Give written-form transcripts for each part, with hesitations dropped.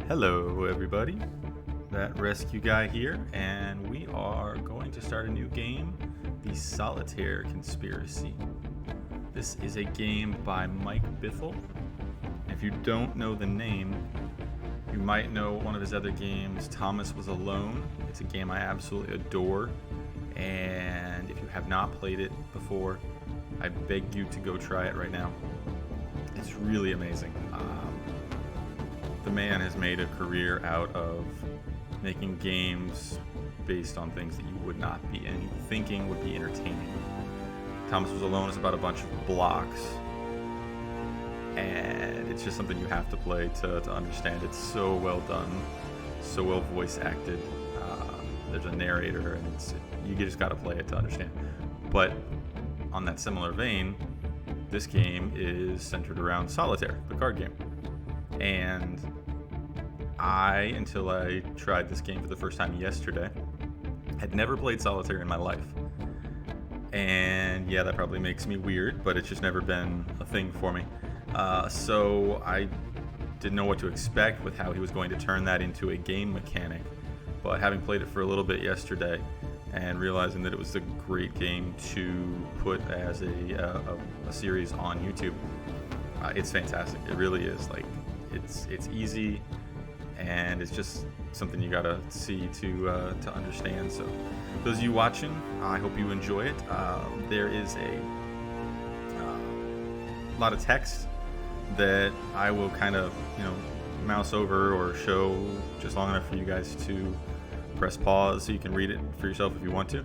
Hello, everybody. That rescue guy here, and we are going to start a new game, the Solitaire Conspiracy. This is a game by Mike Bithell. If you don't know the name, you might know one of his other games, Thomas Was Alone. It's a game I absolutely adore, and if you have not played it before, I beg you to go try it right now. It's really amazing. The man has made a career out of making games based on things that you would not be thinking would be entertaining. Thomas Was Alone is about a bunch of blocks, and it's just something you have to play to understand. It's so well done, so well voice acted. There's a narrator, and you just got to play it to understand. But on that similar vein, this game is centered around Solitaire, the card game. And until I tried this game for the first time yesterday, had never played Solitaire in my life. And yeah, that probably makes me weird, but it's just never been a thing for me. So I didn't know what to expect with how he was going to turn that into a game mechanic. But having played it for a little bit yesterday and realizing that it was a great game to put as a series on YouTube, it's fantastic. It really is. Like, it's easy, and it's just something you gotta see to understand. So those of you watching, I hope you enjoy it. There is a lot of text that I will kind of mouse over or show just long enough for you guys to press pause so you can read it for yourself if you want to.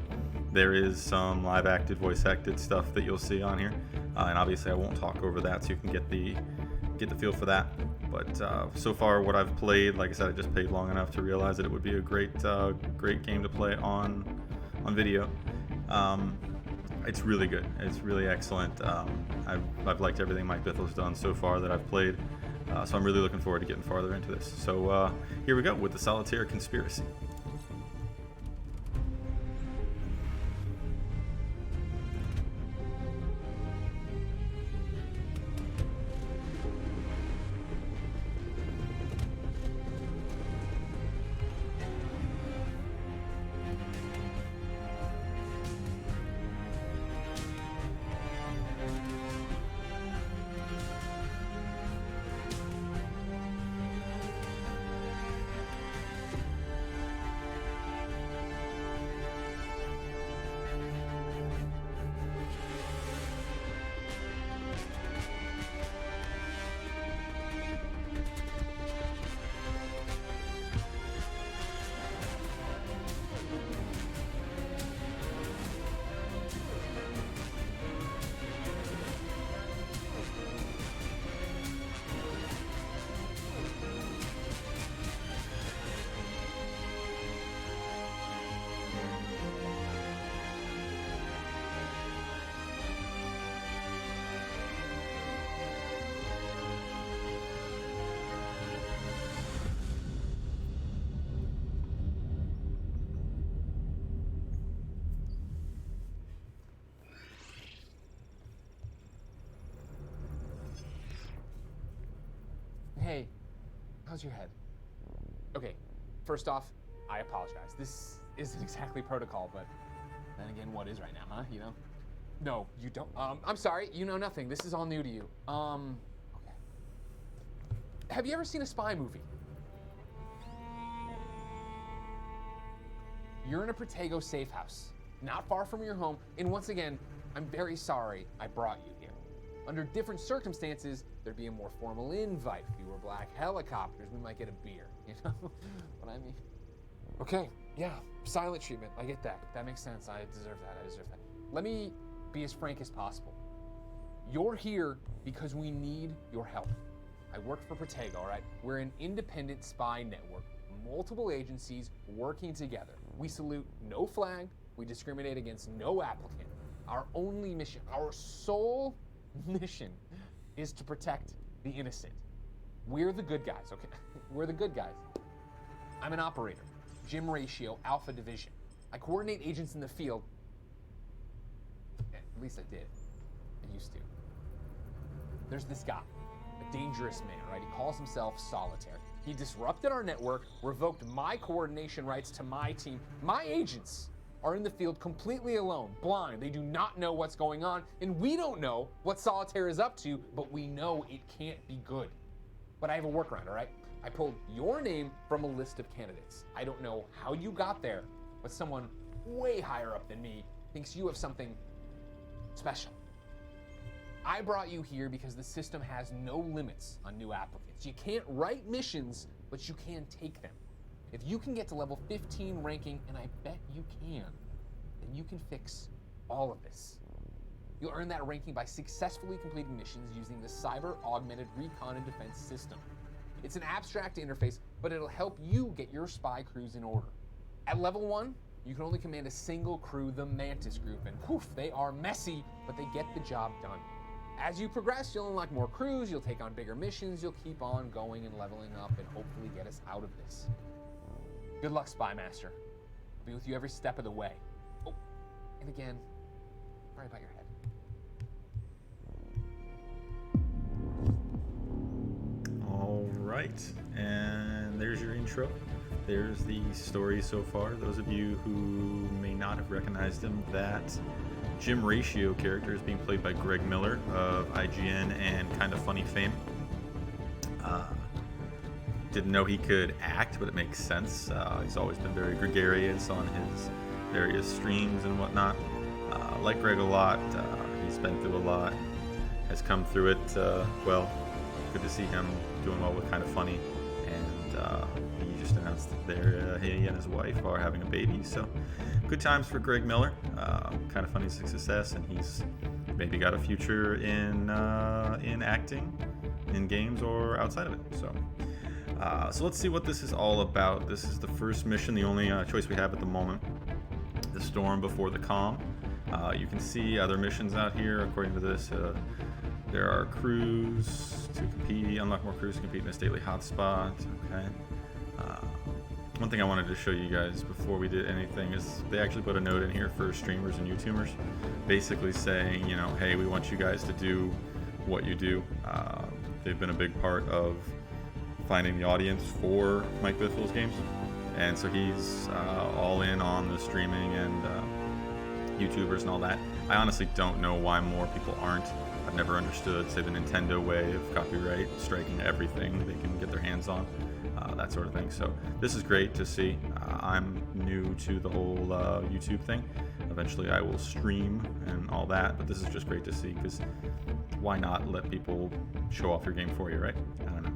There is some live acted, voice acted stuff that you'll see on here, and obviously I won't talk over that, so you can get the feel for that. But so far, what I've played, like I said, I just played long enough to realize that it would be a great game to play on video. It's really good. It's really excellent. I've liked everything Mike Bithell's done so far that I've played, so I'm really looking forward to getting farther into this. So here we go with the Solitaire Conspiracy. Hey, how's your head? Okay, first off, I apologize. This isn't exactly protocol, but then again, what is right now, huh? You know? No, you don't. I'm sorry, you know nothing. This is all new to you. Okay. Have you ever seen a spy movie? You're in a Protego safe house, not far from your home, and once again, I'm very sorry I brought you here. Under different circumstances, there'd be a more formal invite, fewer black helicopters, we might get a beer, you know what I mean? Okay, yeah, silent treatment, I get that. That makes sense, I deserve that. Let me be as frank as possible. You're here because we need your help. I work for Protego, all right? We're an independent spy network, multiple agencies working together. We salute no flag, we discriminate against no applicant. Our only mission, our sole mission is to protect the innocent. We're the good guys, okay? We're the good guys. I'm an operator, Gym Ratio, Alpha Division. I coordinate agents in the field. At least I did. I used to. There's this guy, a dangerous man, right? He calls himself Solitaire. He disrupted our network, revoked my coordination rights to my team. My agents are in the field completely alone, blind. They do not know what's going on, and we don't know what Solitaire is up to, but we know it can't be good. But I have a workaround, all right? I pulled your name from a list of candidates. I don't know how you got there, but someone way higher up than me thinks you have something special. I brought you here because the system has no limits on new applicants. You can't write missions, but you can take them. If you can get to level 15 ranking, and I bet you can, then you can fix all of this. You'll earn that ranking by successfully completing missions using the Cyber Augmented Recon and Defense System. It's an abstract interface, but it'll help you get your spy crews in order. At level 1, you can only command a single crew, the Mantis Group, and poof, they are messy, but they get the job done. As you progress, you'll unlock more crews, you'll take on bigger missions, you'll keep on going and leveling up and hopefully get us out of this. Good luck, Spy Master. I'll be with you every step of the way. Oh, and again, sorry about your head. All right, and there's your intro. There's the story so far. Those of you who may not have recognized him, that Jim Ratio character is being played by Greg Miller of IGN and Kinda Funny fame. Didn't know he could act, but it makes sense. He's always been very gregarious on his various streams and whatnot. Like Greg a lot. He's been through a lot, has come through it well. Good to see him doing well with Kinda Funny. And he just announced that he and his wife are having a baby. So good times for Greg Miller. Kinda Funny's a success, and he's maybe got a future in acting, in games or outside of it. So let's see what this is all about. This is the first mission, the only choice we have at the moment. The storm before the calm. You can see other missions out here. According to this, there are crews to compete, unlock more crews to compete in this daily hotspot. Okay. One thing I wanted to show you guys before we did anything is they actually put a note in here for streamers and YouTubers, basically saying, you know, hey, we want you guys to do what you do. They've been a big part of finding the audience for Mike Bithell's games, and so he's all in on the streaming and YouTubers and all that. I honestly don't know why more people aren't. I've never understood, say, the Nintendo way of copyright striking everything they can get their hands on, that sort of thing. So this is great to see. I'm new to the whole YouTube thing. Eventually I will stream and all that, but this is just great to see, because why not let people show off your game for you, right? I don't know.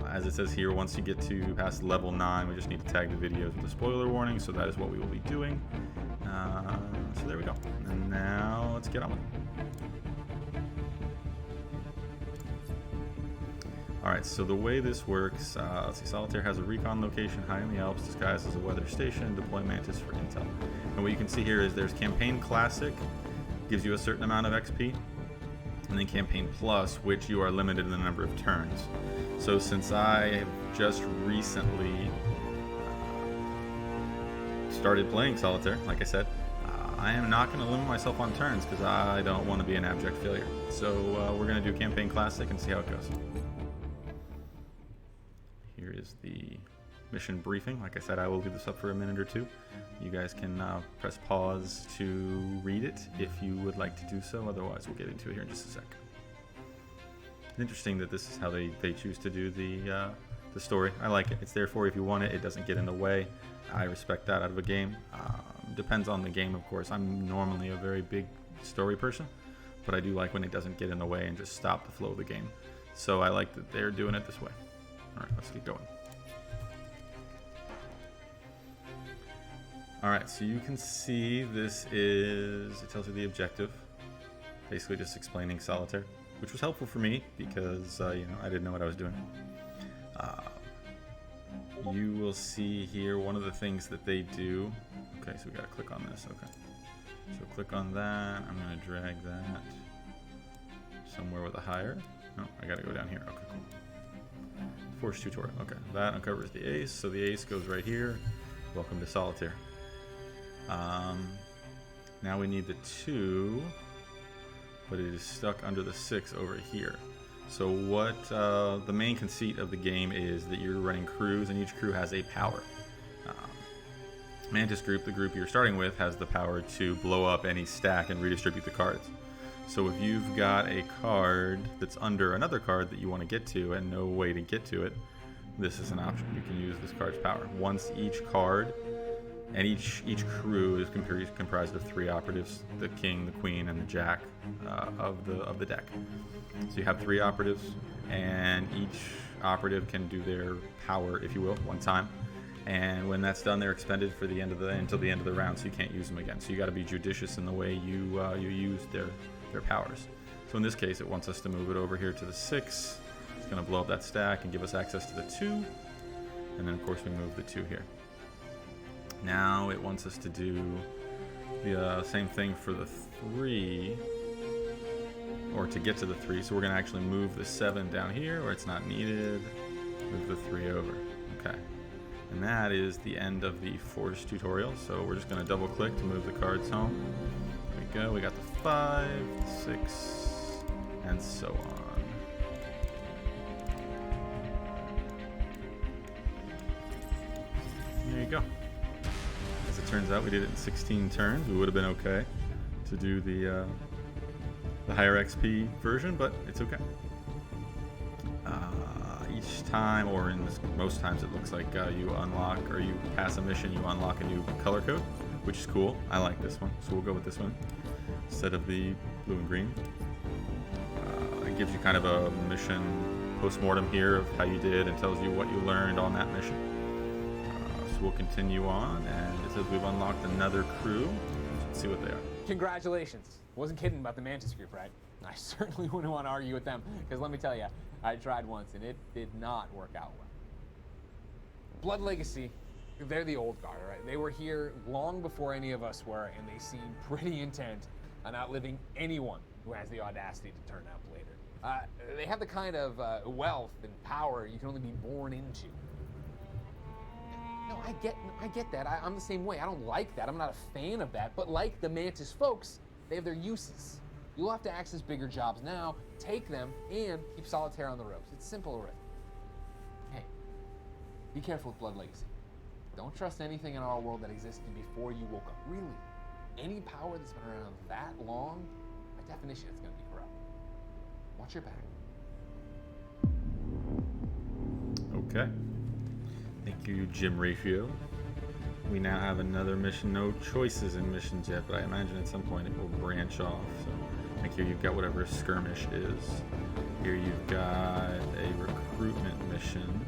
As it says here, once you get to past level 9, we just need to tag the videos with a spoiler warning, so that is what we will be doing. So there we go. And now let's get on with it. Alright, so the way this works, let's see, Solitaire has a recon location high in the Alps disguised as a weather station. Deploy Mantis for intel. And what you can see here is there's Campaign Classic, gives you a certain amount of XP, and then Campaign Plus, which you are limited in the number of turns. So since I have just recently started playing Solitaire, like I said, I am not going to limit myself on turns because I don't want to be an abject failure. So we're going to do Campaign Classic and see how it goes. Here is the mission briefing. Like I said, I will leave this up for a minute or two. You guys can press pause to read it if you would like to do so. Otherwise, we'll get into it here in just a sec. It's interesting that this is how they choose to do the story. I like it. It's there for you if you want it. It doesn't get in the way. I respect that out of a game. Depends on the game, of course. I'm normally a very big story person, but I do like when it doesn't get in the way and just stop the flow of the game. So I like that they're doing it this way. All right, let's get going. All right, so you can see this is, it tells you the objective, basically just explaining Solitaire, which was helpful for me because I didn't know what I was doing. You will see here one of the things that they do. Okay, so we gotta click on this. Okay, so click on that. I'm gonna drag that somewhere with a higher. No, I gotta go down here. Okay, cool. Force tutorial. Okay, that uncovers the ace. So the ace goes right here. Welcome to Solitaire. Now we need the 2, but it is stuck under the 6 over here. So what the main conceit of the game is that you're running crews, and each crew has a power. Mantis group, the group you're starting with, has the power to blow up any stack and redistribute the cards. So if you've got a card that's under another card that you want to get to and no way to get to it, this is an option. You can use this card's power. Once each card and each crew is comprised of 3 operatives: the king, the queen, and the jack of the deck. So you have 3 operatives, and each operative can do their power, if you will, one time. And when that's done, they're expended for the end of until the end of the round, so you can't use them again. So you got to be judicious in the way you use their powers. So in this case, it wants us to move it over here to the 6. It's going to blow up that stack and give us access to the 2. And then, of course, we move the 2 here. Now it wants us to do the same thing for the 3, or to get to the 3. So we're going to actually move the 7 down here where it's not needed. Move the 3 over. Okay. And that is the end of the Force tutorial. So we're just going to double click to move the cards home. There we go. We got the 5, the 6, and so on. There you go. As it turns out, we did it in 16 turns. We would have been okay to do the higher XP version, but it's okay. Each time, or in most times, it looks like you unlock, or you pass a mission, you unlock a new color code, which is cool. I like this one, so we'll go with this one instead of the blue and green. It gives you kind of a mission post-mortem here of how you did, and tells you what you learned on that mission. So we'll continue on, and it says we've unlocked another crew. Let's see what they are. Congratulations. Wasn't kidding about the Mantis group, right? I certainly wouldn't want to argue with them, because let me tell you, I tried once and it did not work out well. Blood Legacy, they're the old guard, right? They were here long before any of us were, and they seem pretty intent on outliving anyone who has the audacity to turn up later. They have the kind of wealth and power you can only be born into. No, I get that. I'm the same way. I don't like that. I'm not a fan of that. But like the Mantis folks, they have their uses. You'll have to access bigger jobs now, take them, and keep Solitaire on the ropes. It's simple arithmetic. Hey, be careful with Blood Legacy. Don't trust anything in our world that existed before you woke up. Really, any power that's been around that long, by definition, it's going to be corrupt. Watch your back. Okay. Thank you, Jim Rafio. We now have another mission. No choices in missions yet, but I imagine at some point it will branch off. So, like here you've got whatever a skirmish is. Here you've got a recruitment mission.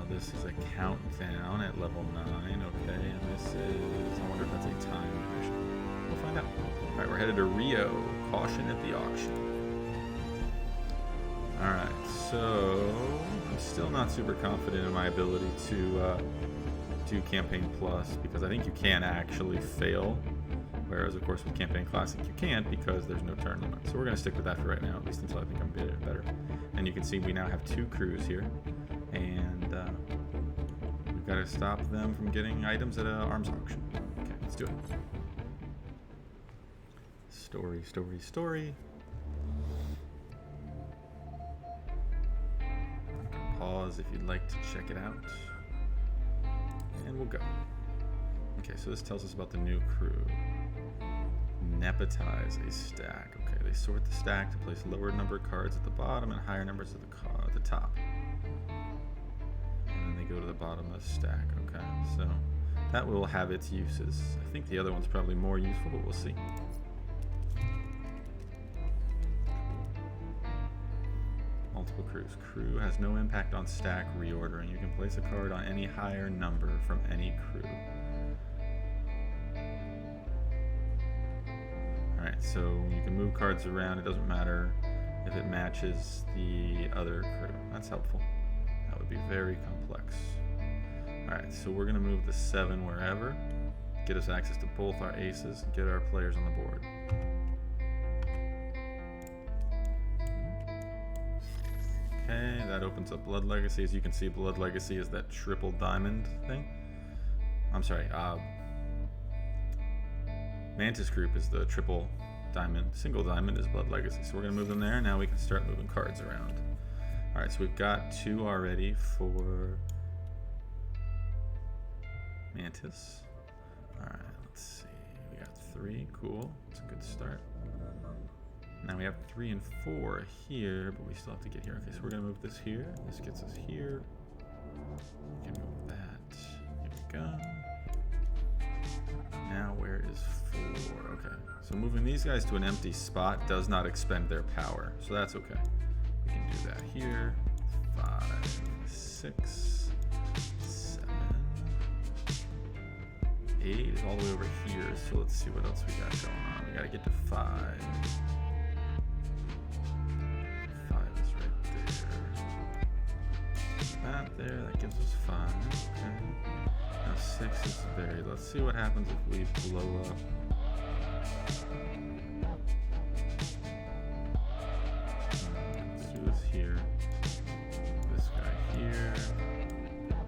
This is a countdown at level 9. Okay, and this is, I wonder if that's a timed mission. We'll find out. All right, we're headed to Rio. Caution at the auction. All right, so I'm still not super confident in my ability to do Campaign Plus, because I think you can actually fail, whereas of course with Campaign Classic you can't, because there's no turn limit. So we're going to stick with that for right now, at least until I think I'm better. And you can see we now have 2 crews here, and we've got to stop them from getting items at an arms auction. Okay, let's do it. Story. Pause if you'd like to check it out. And we'll go. Okay, so this tells us about the new crew. Nepotize a stack. Okay, they sort the stack to place lower number cards at the bottom and higher numbers at the top. And then they go to the bottom of the stack. Okay, so that will have its uses. I think the other one's probably more useful, but we'll see. Multiple crews. Crew has no impact on stack reordering. You can place a card on any higher number from any crew. Alright, so you can move cards around. It doesn't matter if it matches the other crew. That's helpful. That would be very complex. Alright, so we're going to move the 7 wherever. Get us access to both our aces and get our players on the board. Okay, that opens up Blood Legacy. As you can see, Blood Legacy is that triple diamond thing. I'm sorry, Mantis Group is the triple diamond, single diamond is Blood Legacy. So we're gonna move them there. Now we can start moving cards around. All right, so we've got 2 already for Mantis. All right, let's see. We got 3, cool. It's a good start. Now we have 3 and 4 here, but we still have to get here. Okay, so we're gonna move this here. This gets us here. We can move that. Here we go. Now where is 4? Okay, so moving these guys to an empty spot does not expend their power, so that's okay. We can do that here. 5, 6, 7, 8 is all the way over here, so let's see what else we got going on. We gotta get to 5. 5 is right there. That there, that gives us 5. Okay. Now 6 is buried. Let's see what happens if we blow up. Let's do this here. This guy here.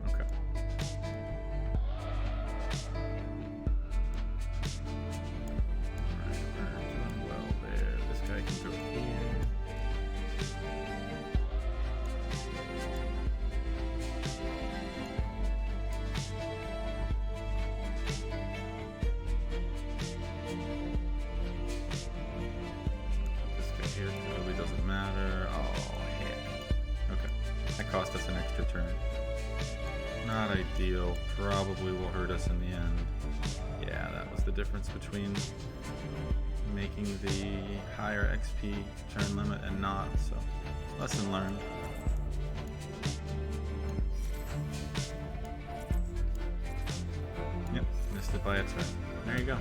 Okay. Alright, we're doing well there. This guy can go here. Cost us an extra turn. Not ideal. Probably will hurt us in the end. Yeah, that was the difference between making the higher XP turn limit and not. So, lesson learned. Yep, missed it by a turn. There you go.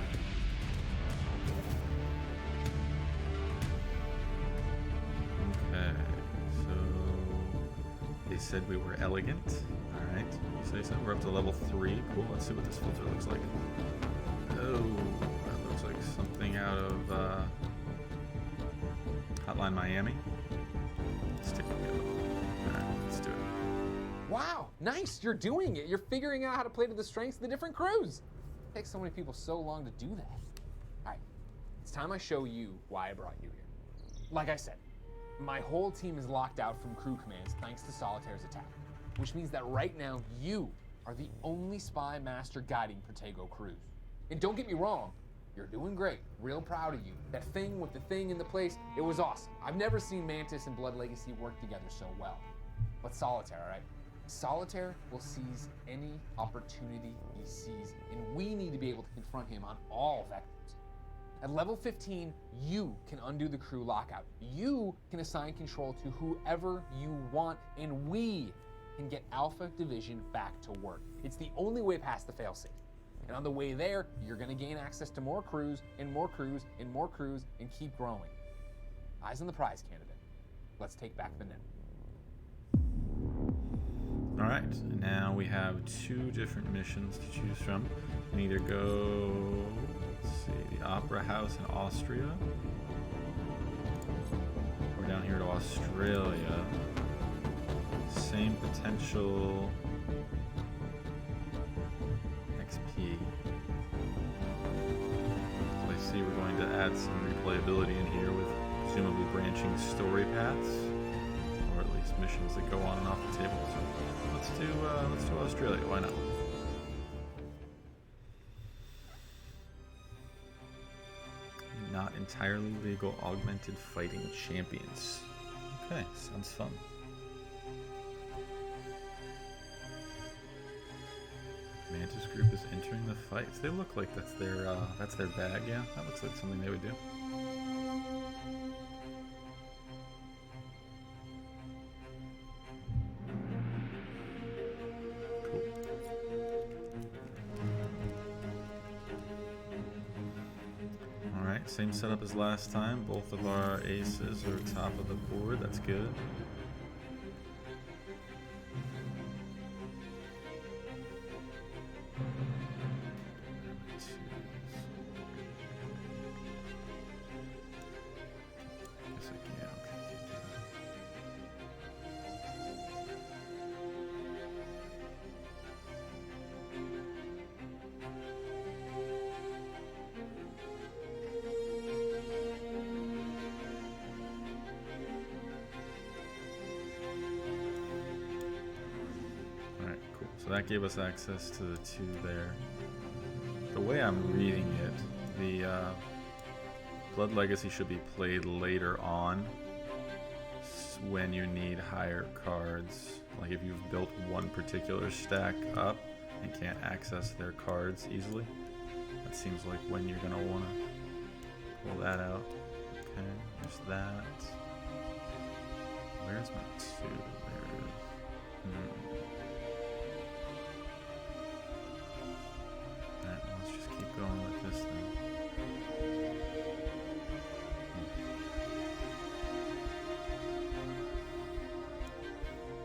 They said we were elegant. Alright, you say so. We're up to level 3. Cool, let's see what this filter looks like. Oh, that looks like something out of Hotline Miami. Stick with me a little. Alright, let's do it. Wow, nice, you're doing it. You're figuring out how to play to the strengths of the different crews. It takes so many people so long to do that. All right, it's time I show you why I brought you here. Like I said, my whole team is locked out from crew commands thanks to Solitaire's attack, which means that right now you are the only spy master guiding Protego crews. And don't get me wrong, you're doing great, real proud of you. That thing with the thing in the place, it was awesome. I've never seen Mantis and Blood Legacy work together so well. But Solitaire, all right? Solitaire will seize any opportunity he sees, and we need to be able to confront him on all vectors. At level 15, you can undo the crew lockout. You can assign control to whoever you want, and we can get Alpha Division back to work. It's the only way past the failsafe. And on the way there, you're gonna gain access to more crews, and more crews, and more crews, and keep growing. Eyes on the prize, candidate. Let's take back the net. All right, now we have 2 different missions to choose from. We can either go, let's see, the Opera House in Austria. We're down here to Australia. Same potential XP. So I see we're going to add some replayability in here with presumably branching story paths, or at least missions that go on and off the table. So let's do Australia. Why not? Not entirely legal augmented fighting champions. Okay, sounds fun. Mantis group is entering the fights. They look like that's their bag. Yeah, that looks like something they would do. Cool. All right, same setup as last time. Both of our aces are top of the board. That's good. So that gave us access to the 2 there. The way I'm reading it, the Blood Legacy should be played later on when you need higher cards. Like if you've built one particular stack up and can't access their cards easily. That seems like when you're gonna wanna pull that out. Okay, there's that. Where's my 2? Alright, let's just keep going with this then.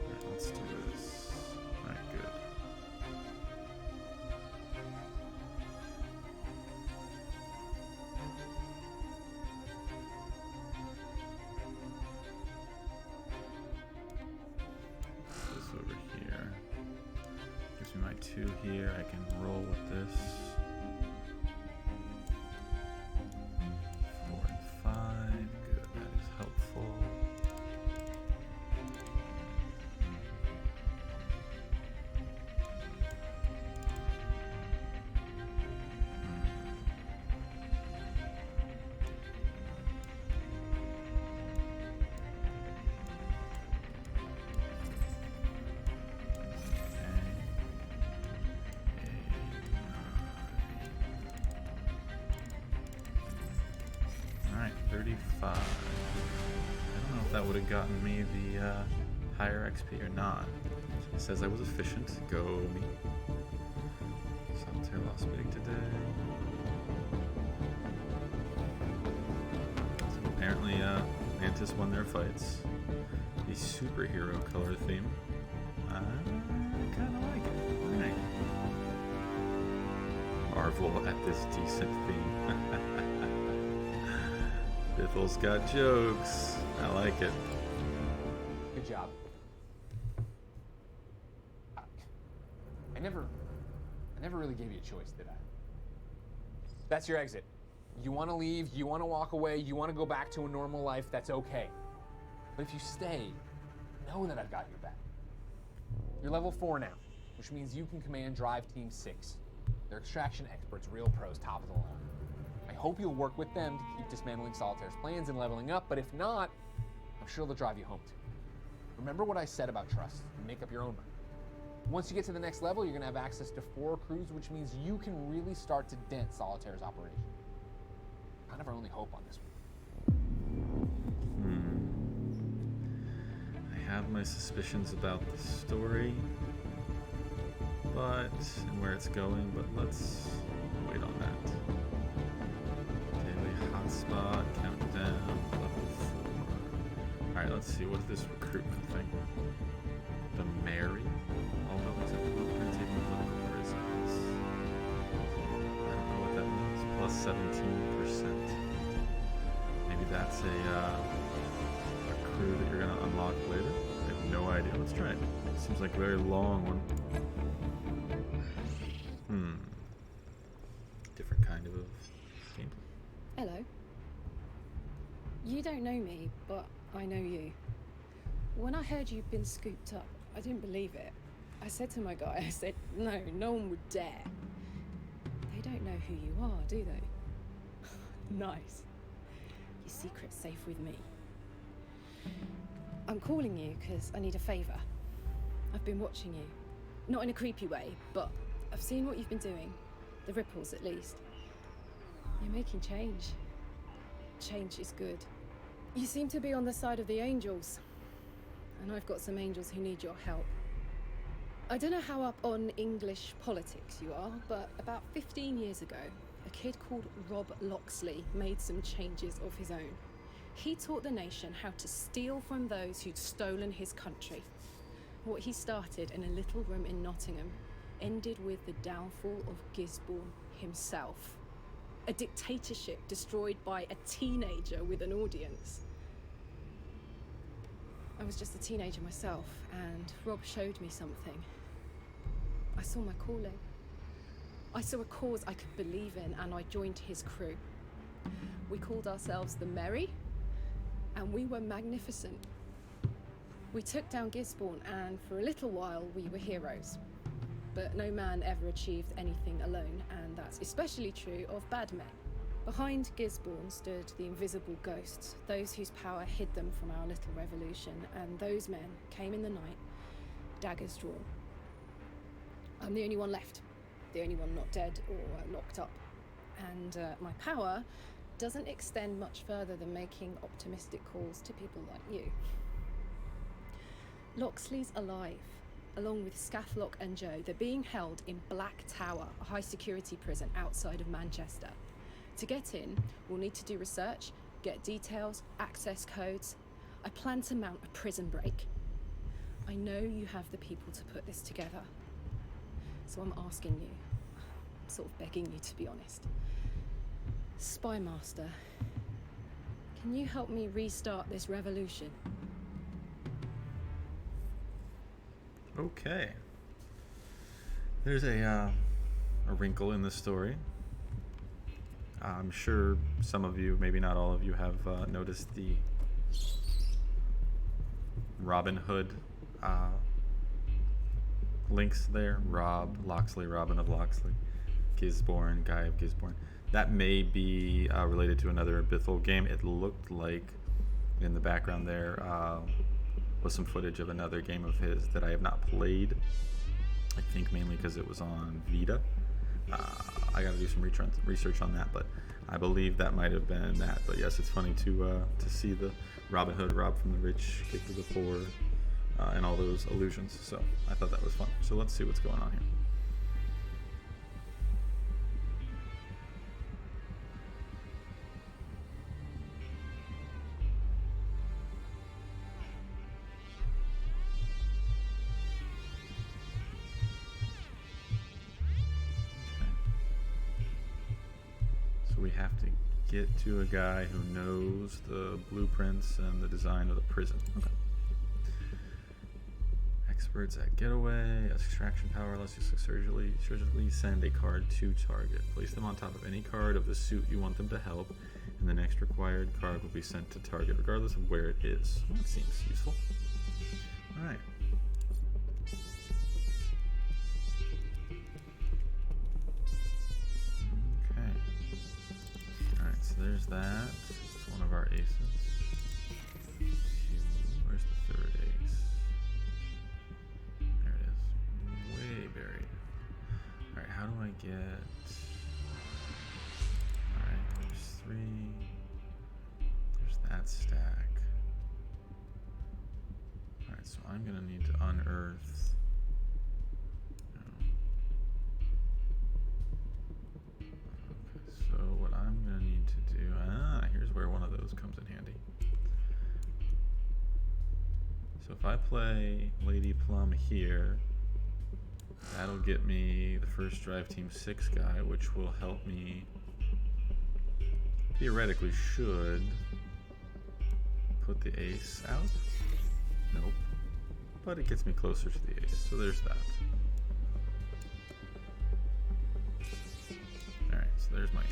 Alright, let's do this. Alright, good. This over here. Gives me my 2 here. I can roll with this. 4 and 5. Good. That is helpful. Alright, 35. I don't know if that would have gotten me the higher XP or not. It says I was efficient. Go me. Solitaire lost big today. So apparently Mantis won their fights. The superhero color theme. I kinda like it. Alright. Marvel at this decent theme. Bithell's got jokes. I like it. Good job. I never really gave you a choice, did I? That's your exit. You want to leave, you want to walk away, you want to go back to a normal life, that's okay. But if you stay, know that I've got your back. You're level 4 now, which means you can command Drive Team 6. They're extraction experts, real pros, top of the line. I hope you'll work with them to keep dismantling Solitaire's plans and leveling up, but if not, I'm sure they'll drive you home too. Remember what I said about trust, and make up your own mind. Once you get to the next level, you're gonna have access to 4 crews, which means you can really start to dent Solitaire's operation. Kind of our only hope on this one. I have my suspicions about the story, and where it's going, but let's wait on that. Daily hotspot, countdown, level 4. Alright, let's see, what's this recruitment thing? The Mary? All buildings have blueprinted political prisons. I don't know what that means. Plus 17%. Maybe that's a crew that you're gonna unlock later? I have no idea. Let's try it. Seems like a very long one. Different kind of gameplay. Hello. You don't know me, but I know you. When I heard you'd been scooped up, I didn't believe it. I said to my guy, I said, no one would dare. They don't know who you are, do they? Nice. Your secret's safe with me. I'm calling you because I need a favor. I've been watching you. Not in a creepy way, but I've seen what you've been doing. The ripples, at least. You're making change. Change is good. You seem to be on the side of the angels. And I've got some angels who need your help. I don't know how up on English politics you are, but about 15 years ago, a kid called Rob Loxley made some changes of his own. He taught the nation how to steal from those who'd stolen his country. What he started in a little room in Nottingham ended with the downfall of Gisborne himself. A dictatorship destroyed by a teenager with an audience. I was just a teenager myself, and Rob showed me something. I saw my calling. I saw a cause I could believe in, and I joined his crew. We called ourselves the Merry, and we were magnificent. We took down Gisborne, and for a little while we were heroes. but no man ever achieved anything alone, and that's especially true of bad men. Behind Gisborne stood the invisible ghosts, those whose power hid them from our little revolution, and those men came in the night, daggers drawn. I'm the only one left, the only one not dead or locked up, and my power doesn't extend much further than making optimistic calls to people like you. Loxley's alive, along with Scathlock and Joe. They're being held in Black Tower, a high-security prison outside of Manchester. To get in, we'll need to do research, get details, access codes. I plan to mount a prison break. I know you have the people to put this together. So I'm asking you, sort of begging you to be honest. Spy Master, can you help me restart this revolution? Okay. There's a wrinkle in this story. I'm sure some of you, maybe not all of you, have noticed the Robin Hood links there. Rob, Loxley, Robin of Loxley, Gisborne, Guy of Gisborne. That may be related to another Bithell game. It looked like in the background there was some footage of another game of his that I have not played. I think mainly because it was on Vita. I got to do some research on that, but I believe that might have been that. But yes, it's funny to see the Robin Hood, rob from the rich, give to the poor, and all those illusions. So I thought that was fun. So let's see what's going on here. We have to get to a guy who knows the blueprints and the design of the prison. Okay. Experts at getaway, extraction power lets you surgically send a card to target. Place them on top of any card of the suit you want them to help, and the next required card will be sent to target regardless of where it is. Well, that seems useful. Alright. So there's that. It's one of our aces. Where's the third ace? There it is. Way buried. Alright, how do I get... Alright, there's 3. There's that stack. Alright, so I'm going to need to unearth... So what I'm going to need to do, here's where one of those comes in handy. So if I play Lady Plum here, that'll get me the first Drive Team 6 guy, which will help me, theoretically should, put the ace out. Nope. But it gets me closer to the ace, so there's that. Alright, so there's my ace.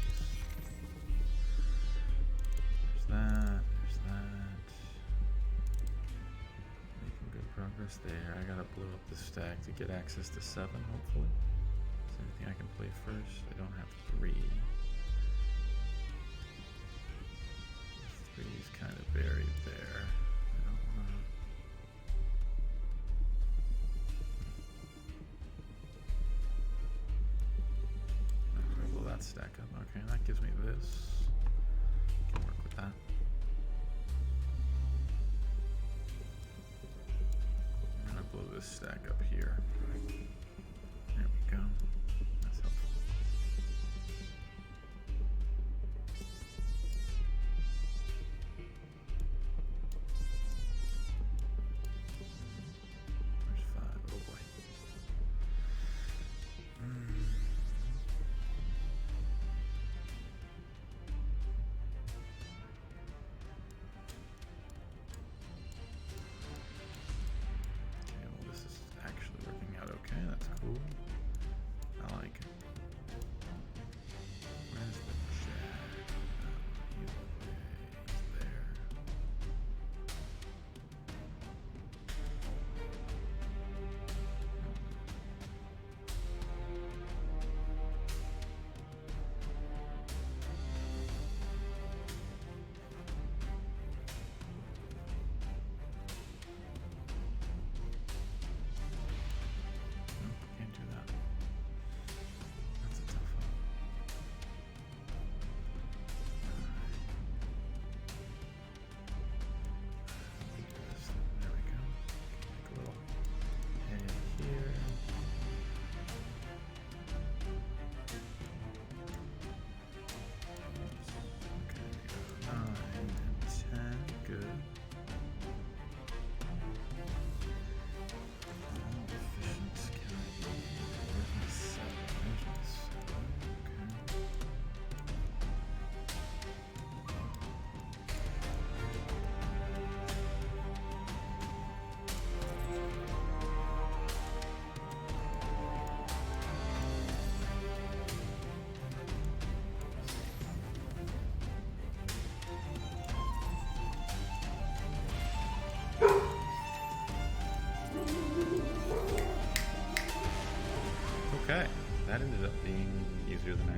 There's that. Making good progress there. I gotta blow up the stack to get access to 7, hopefully. Is there anything I can play first? I don't have 3. 3's kind of buried there. I don't wanna... Will that stack up? Okay, that gives me this. Can work with that. I'm gonna blow this stack up here. There we go. That's helpful. There's 5. Oh boy. Okay, well this is actually working out okay. That's cool.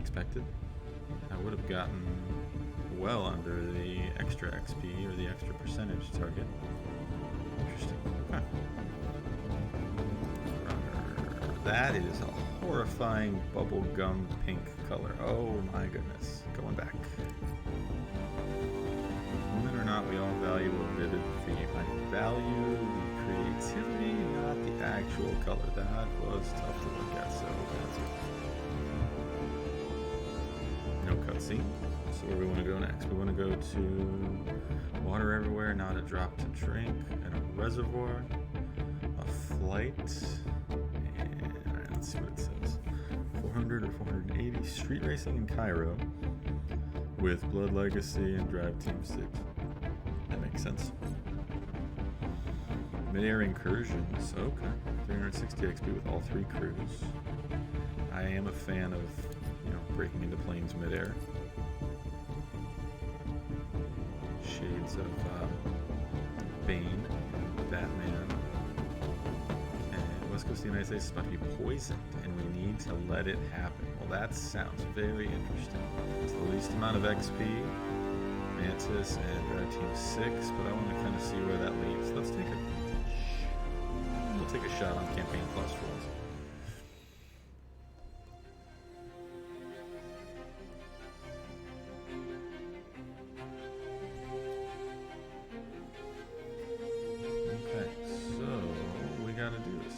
expected. I would have gotten well under the extra XP or the extra percentage target. Interesting. Okay. That is a horrifying bubblegum pink color. Oh my goodness. Going back. Women or not, we all value a vivid theme. I value the creativity, not the actual color. That was tough to look at, so that's it. No cutscene. So where we want to go next? We want to go to water everywhere, not a drop to drink, and a reservoir, a flight, and alright, let's see what it says. 400 or 480 street racing in Cairo with Blood Legacy and Drive Team 6. That makes sense. Mid-air incursions. Okay. 360 XP with all 3 crews. I am a fan of, breaking into planes mid-air. Shades of Bane, Batman, and West Coast of the United States is about to be poisoned, and we need to let it happen. Well, that sounds very interesting. It's the least amount of XP, Mantis and Drive Team 6, but I want to kind of see where that leads. We'll take a shot on Campaign Plus for once.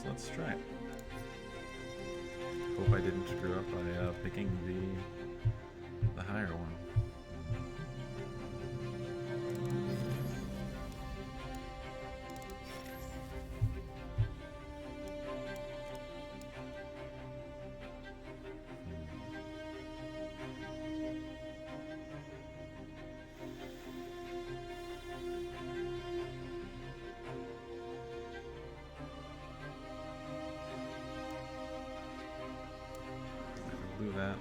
Let's try it. Hope I didn't screw up by picking the higher one. Blew that up.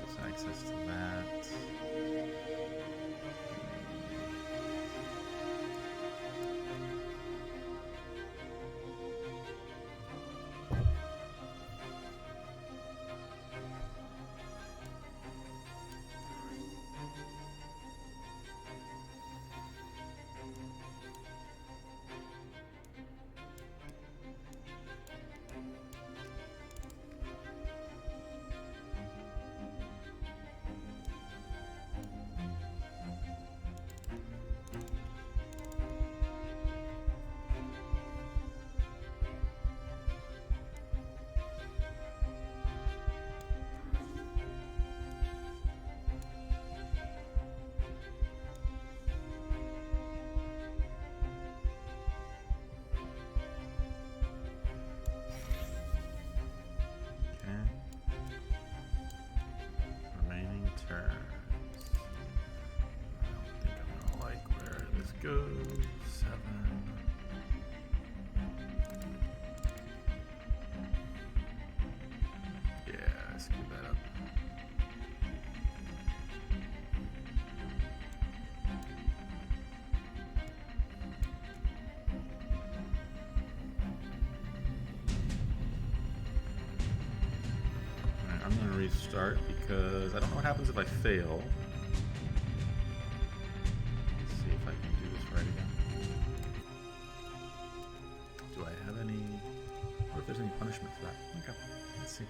Gives us access to that. Go 7. Yeah, screw that up. Alright, I'm gonna restart because I don't know what happens if I fail. There's any punishment for that. Okay, let's see.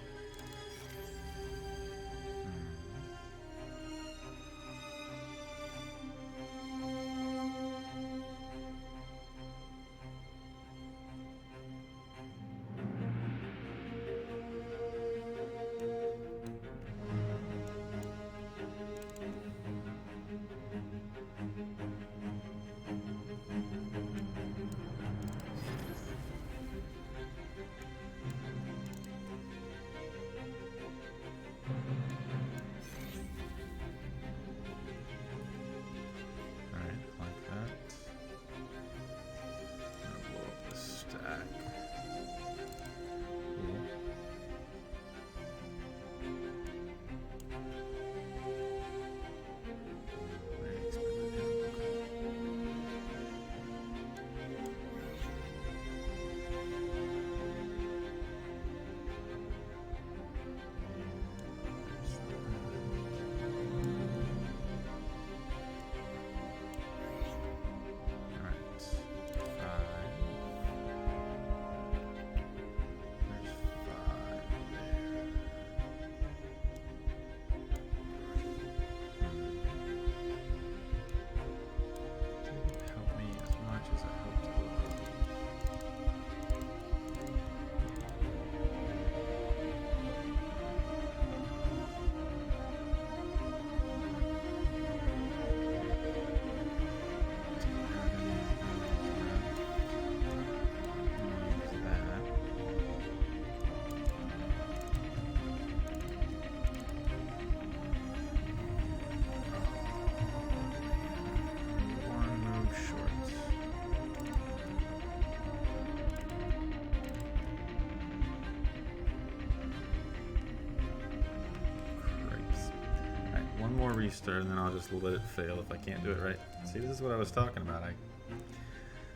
restart, and then I'll just let it fail if I can't do it right. See, this is what I was talking about.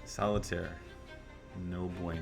Solitaire. No bueno.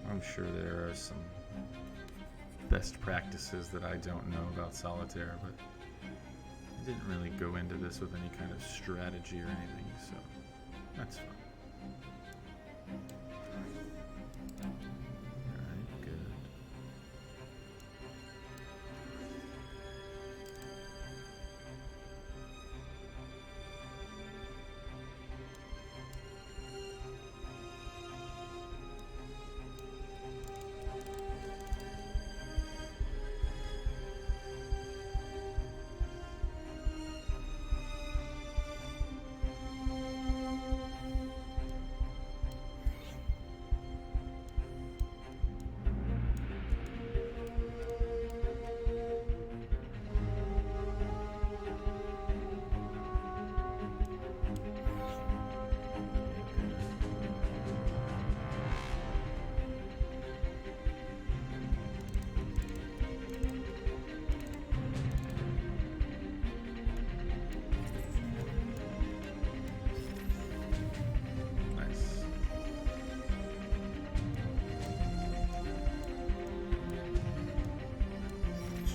I'm sure there are some best practices that I don't know about Solitaire, but I didn't really go into this with any kind of strategy or anything, so that's fine. Alright, good.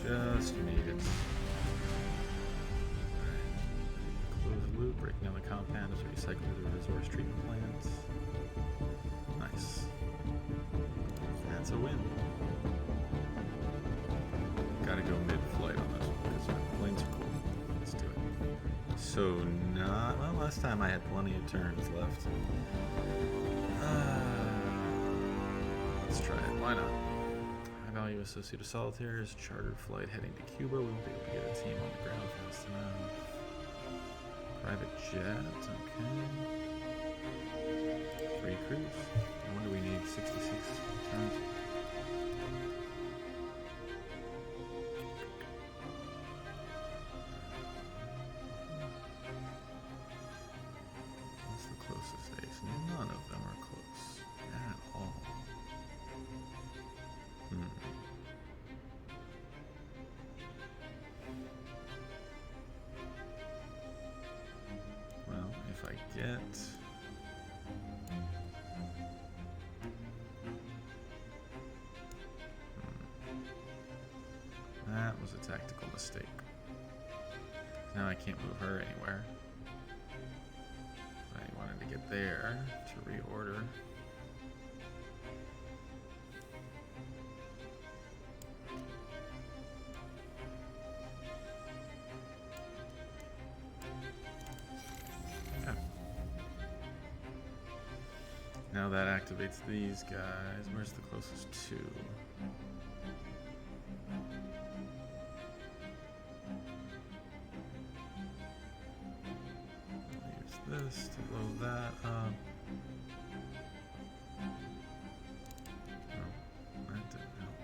Just made it. Close the loop, breaking down the compound as we recycle the resource treatment plants. Nice. That's a win. Gotta go mid-flight on this one because my planes are cool. Let's do it. So well, last time I had plenty of turns left. Let's try it. Why not? Value associated with Solitaire is chartered flight heading to Cuba. We won't be able to get a team on the ground fast enough. Private jet, okay. Free cruise. I wonder we need 66 turns. What's the closest base? None of them are close at all. Well, if I get that was a tactical mistake. Now I can't move her anywhere. I wanted to get there to reorder. Now that activates these guys. Where's the closest two? Use this to blow that up. No, that didn't help.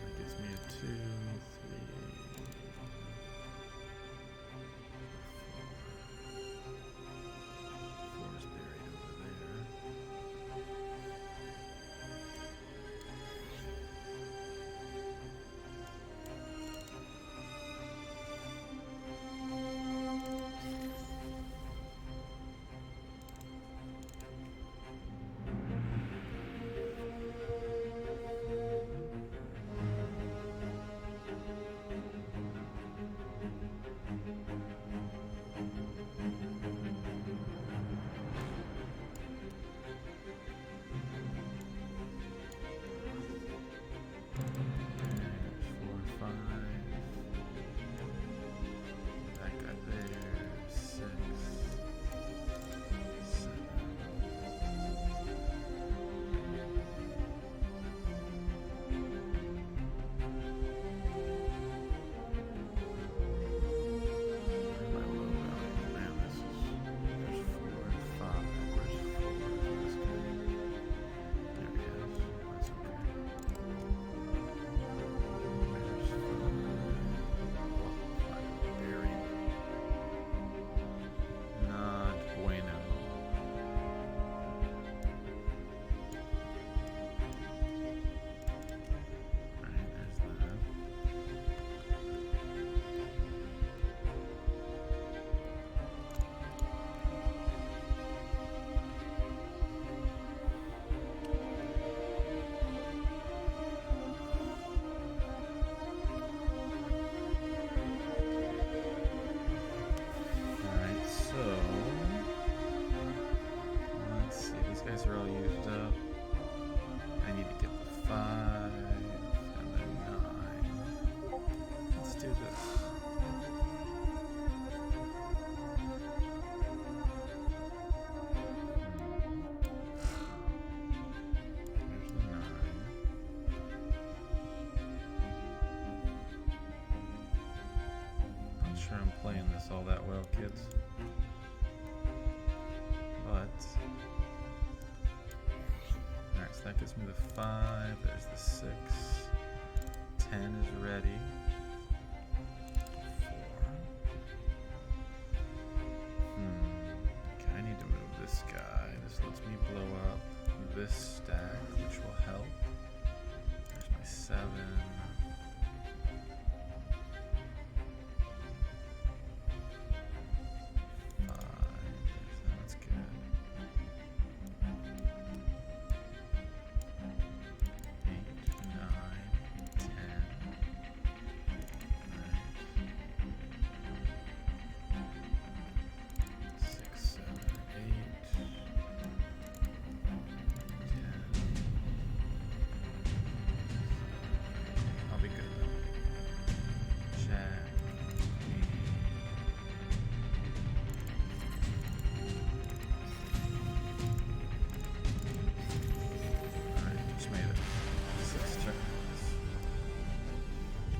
That gives me a 2, 3. playing this all that well, kids. But alright, so that gives me the 5. There's the 6. 10 is ready. 4. Okay, I need to move this guy. This lets me blow up this stack, which will help. There's my 7. 5. That's good. 8, 9, 10. Nice. 6, 7, 8. 10. I'll be good though. Jack. Alright, just made it. 6 checkers.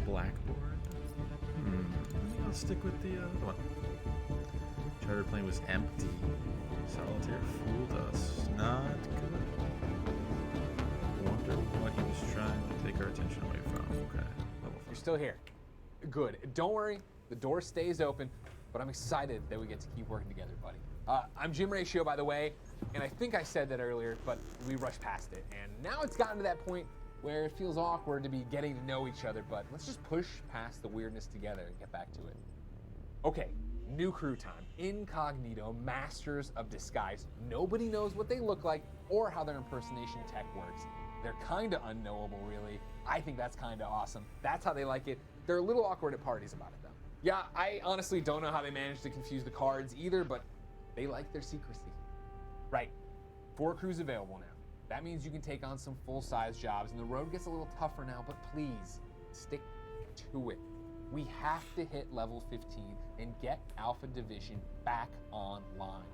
Blackboard. I'll stick with the other one. Charter plane was empty. Solitaire fooled us. Not good. Wonder what he was trying to take our attention away from. Okay. Level 4. You're still here. Good. Don't worry, the door stays open, but I'm excited that we get to keep working together, buddy. I'm Jim Ratio, by the way, and I think I said that earlier, but we rushed past it. And now it's gotten to that point where it feels awkward to be getting to know each other, but let's just push past the weirdness together and get back to it. Okay, new crew time. Incognito, masters of disguise. Nobody knows what they look like or how their impersonation tech works. They're kind of unknowable, really. I think that's kind of awesome. That's how they like it. They're a little awkward at parties about it, though. Yeah, I honestly don't know how they managed to confuse the cards either, but they like their secrecy. Right, 4 crews available now. That means you can take on some full-size jobs, and the road gets a little tougher now, but please, stick to it. We have to hit level 15 and get Alpha Division back online.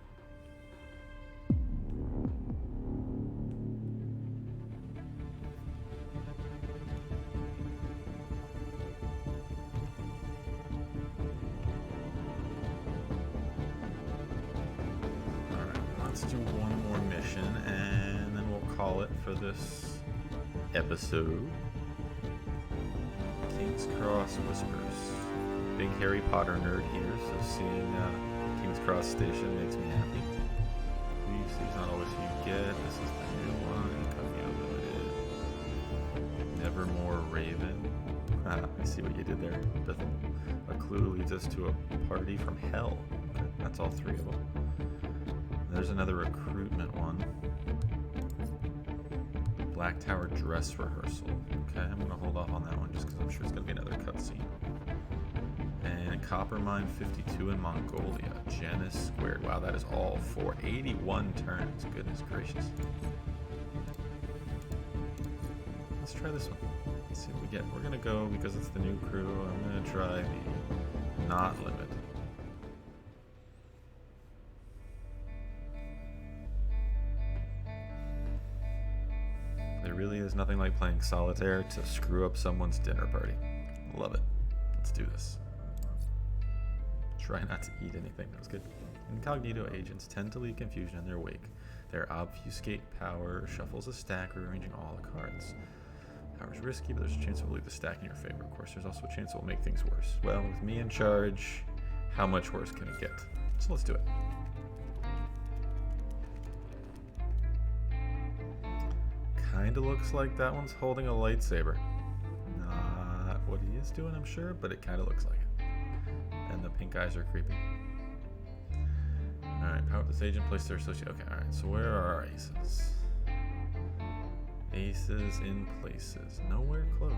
Let's do one more mission and then we'll call it for this episode. King's Cross Whispers. Big Harry Potter nerd here, so seeing King's Cross Station makes me happy. Please, it's not always who you get. This is the new one. Incognito limited. Nevermore Raven. I see what you did there, Bithell. A clue leads us to a party from hell. Okay, that's all 3 of them. There's another recruitment one. Black Tower dress rehearsal. Okay, I'm gonna hold off on that one just because I'm sure it's gonna be another cutscene. And Copper Mine 52 in Mongolia. Janus Squared. Wow, that is all for 81 turns. Goodness gracious. Let's try this one. Let's see what we get. We're gonna go because it's the new crew. I'm gonna try the not limit. There really is nothing like playing solitaire to screw up someone's dinner party. Love it. Let's do this. Try not to eat anything. That was good. Incognito agents tend to leave confusion in their wake. Their obfuscate power shuffles a stack, rearranging all the cards. Power's risky, but there's a chance it will leave the stack in your favor. Of course, there's also a chance it will make things worse. Well, with me in charge, how much worse can it get? So let's do it. Kinda looks like that one's holding a lightsaber. Not what he is doing, I'm sure, but it kinda looks like it. And the pink eyes are creepy. Alright, power up this agent, place their associate. Okay, alright, so where are our aces? Aces in places. Nowhere close.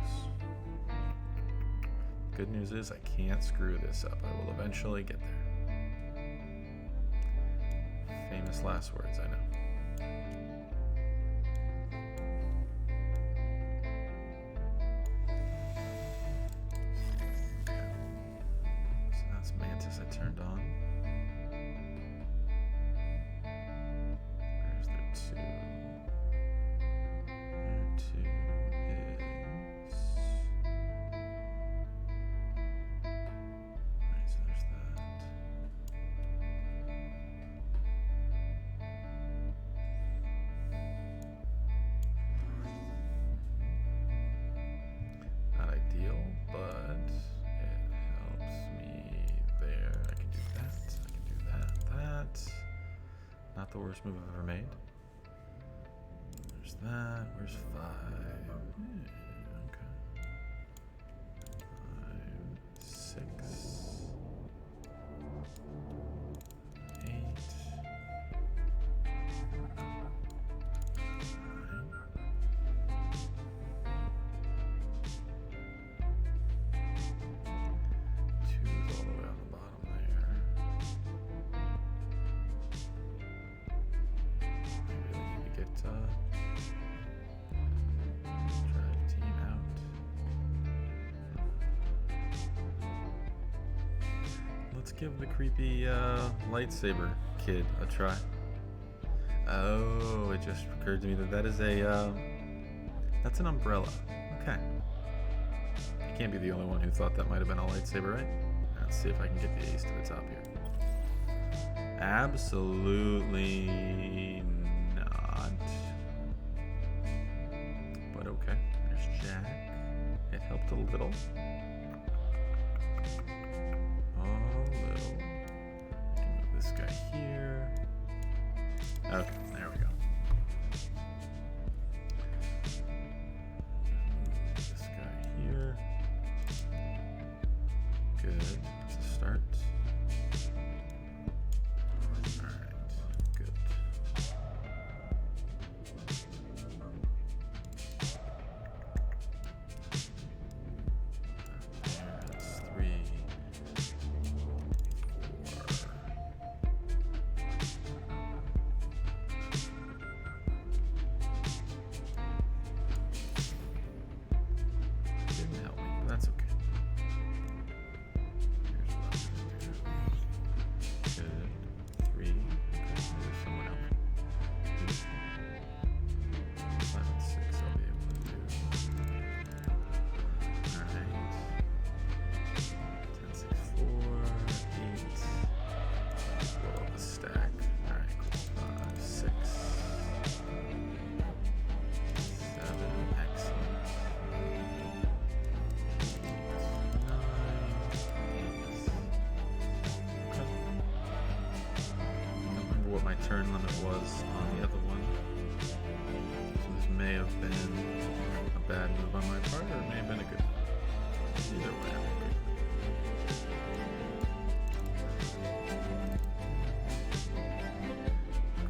Good news is I can't screw this up. I will eventually get there. Famous last words, I know. Mantis I turned on. Where's their 2? Their 2 is... Alright, so there's that. the worst move I've ever made. There's that. Where's 5? Okay. 5, 6, 8, 9. 2's all the way on the bottom there. I really need to get drive team out. Let's give the creepy lightsaber kid a try. Oh, it just occurred to me that that is a that's an umbrella. Okay. I can't be the only one who thought that might have been a lightsaber, right? Let's see if I can get the ace to the top here. Absolutely not. But okay. There's Jack. It helped a little. A little. I can move this guy here. Okay, there we go. Move this guy here. Good. That's a start. Alright, good. That's 3, 4. Didn't help me, but that's okay. Here's what I'm gonna do. Good. 3. Okay, there's someone else. 5 and 6 I'll be able to do. Alright. 10, 6, 4, 8. Blow up a stack. Alright, cool. 5, 6. 7. Excellent. 9. Okay. I don't remember what my turn limit was on the other one. So this may have been a bad move on my part, or it may have been a good one. Either way, I'm okay.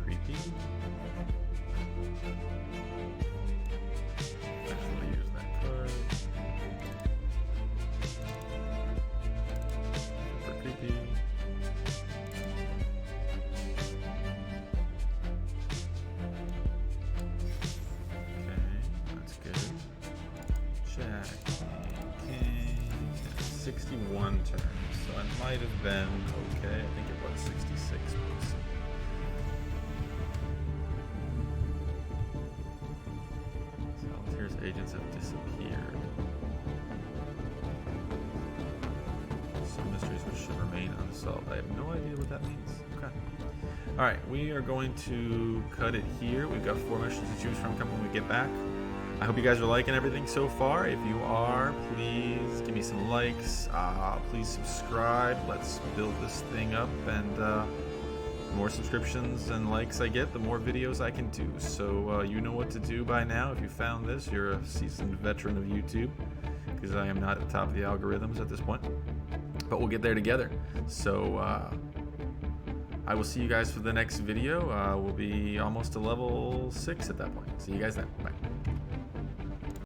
Creepy. Actually, use that card. Super creepy. Okay, that's good. Jack, King, 61 turns, so it might have been okay. I think it was 66. We'll see. Solitaire's agents have disappeared. Some mysteries which should remain unsolved. I have no idea what that means. Okay. Alright, we are going to cut it here. We've got 4 missions to choose from coming when we get back. I hope you guys are liking everything so far. If you are, please give me some likes. Please subscribe. Let's build this thing up, and the more subscriptions and likes I get, the more videos I can do. So you know what to do by now. If you found this, you're a seasoned veteran of YouTube, because I am not at the top of the algorithms at this point. But we'll get there together. So I will see you guys for the next video. We'll be almost to level 6 at that point. See you guys then. Bye.